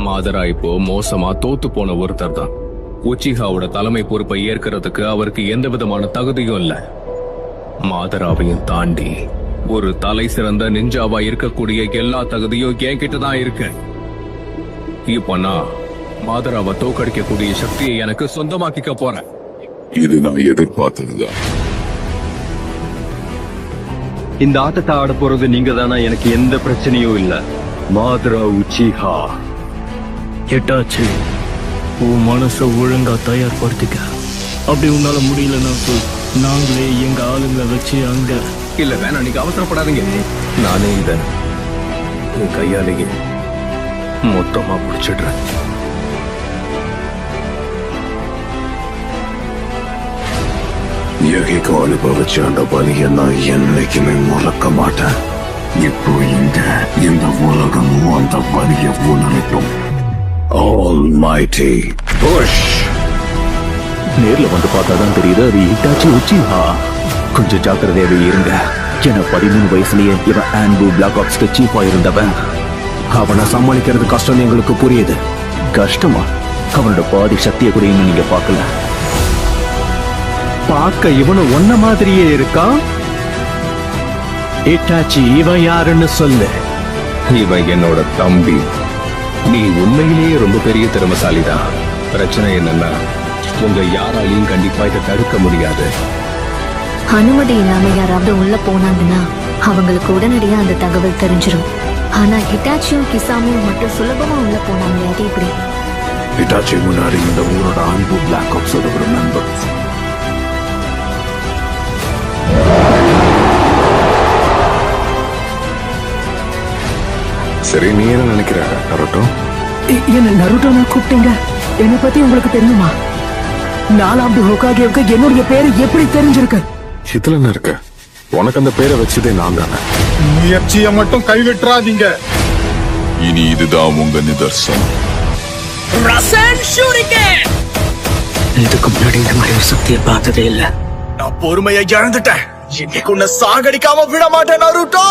மாதரா இப்போ மோசமா தோத்து போன ஒருத்தர் தான். உச்சிஹாவோட தலைமை பொறுப்பை ஏற்கிறதுக்கு அவருக்கு எந்த விதமான தகுதியும் இல்ல. மாதராவையும் தாண்டி ஒரு தலை சிறந்த நிஞ்சாவா இருக்கக்கூடிய எல்லா தகுதியும் என்கிட்ட தான் இருக்கு. இப்ப நான் மாதராவை தோக்கடிக்கக்கூடிய சக்தியை எனக்கு சொந்தமாக்கிக்க போறேன். இது நான் எதிர்பார்த்ததுதான். இந்த ஆட்டத்தை ஆட போறது நீங்க தானா? எனக்கு எந்த பிரச்சனையும் இல்ல. மாதரா உச்சிஹா. எட்டாச்சு, உன் மனச ஒழுங்கா தயார்படுத்திக்க. அப்படி உன்னால முடியலன்னா நாங்களே எங்க ஆளுங்களை வச்சு அங்க. இல்ல வேணா, நீங்க அவசரப்படாதீங்க. நானே இத என் கையாலேயே மொத்தமா முடிச்சிடுறேன். யகிக்கு அனுபவிச்ச அந்த வலியை நான் என்னைக்குமே மறக்க மாட்டேன். இப்போ இங்க இந்த உலகமும் அந்த வலியை உணரட்டும். Almighty push. நேர்ல வந்து பார்த்தாதான் தெரியுது அது ஹிட்டாச்சி உச்சிஹா. கொஞ்சம் ஜாக்கிரதையாவே இருங்க. ஏன்னா 13 வயசுலயே இவன் ஆன்பு பிளாக் ஆப்ஸ்க்கு சீஃபா இருந்தவன். அவனை சமாளிக்கிறது கஷ்டம் எங்களுக்கு புரியுது. கஷ்டமா? அவனோட பாதி சக்தியை கூட இன்னும் நீங்க பார்க்கல. பார்க்க இவனும் ஒன்ன மாதிரியே இருக்கான். ஹிட்டாச்சி, இவன் யாருன்னு சொல்லு. இவன் என்னோட தம்பி. நீ உண்மையிலேயே ரொம்ப பெரிய திறமசாலிதான். பிரச்சனை என்னன்னா, உங்க யாராலையும் கண்டிப்பா இதை தடுக்க முடியாது. அனுமதி இல்லாம யாராவது உள்ள போனாங்கன்னா அவங்களுக்கு உடனடியா அந்த தகவல் தெரிஞ்சிடும். ஆனா ஹிட்டாச்சியும் கிசாமும் மட்டும் சுலபமா உள்ள போனாங்க. அது இப்படி ஹிட்டாச்சி முன்னாடி இந்த ஊரோட ஆன்பு பிளாக் ஆப்ஸோட ஒரு நண்பர். சரி, நீ என்ன நினைக்கிற நருட்டோ? என்ன நருட்டோனா கூப்பிட்டீங்க? என்னை பத்தி உங்களுக்கு தெரியுமா? 4வது ஹோகாகேவுக்கு என்னுடைய பேரு எப்படி தெரிஞ்சிருக்கு? இதுல என்ன இருக்கு? உனக்கு அந்த பேரை வச்சதே நான் தானே. முயற்சியை மட்டும் கைவிட்டுறாதீங்க. இனி இதுதான் உங்க நிதர்சனம். இதுக்கு முன்னாடி இந்த மாதிரி ஒரு சக்தியை பார்த்ததே இல்ல. நான் பொறுமையை இழந்துட்டேன். இன்னைக்கு உன்னை சாகடிக்காம விட மாட்டேன் நருட்டோ.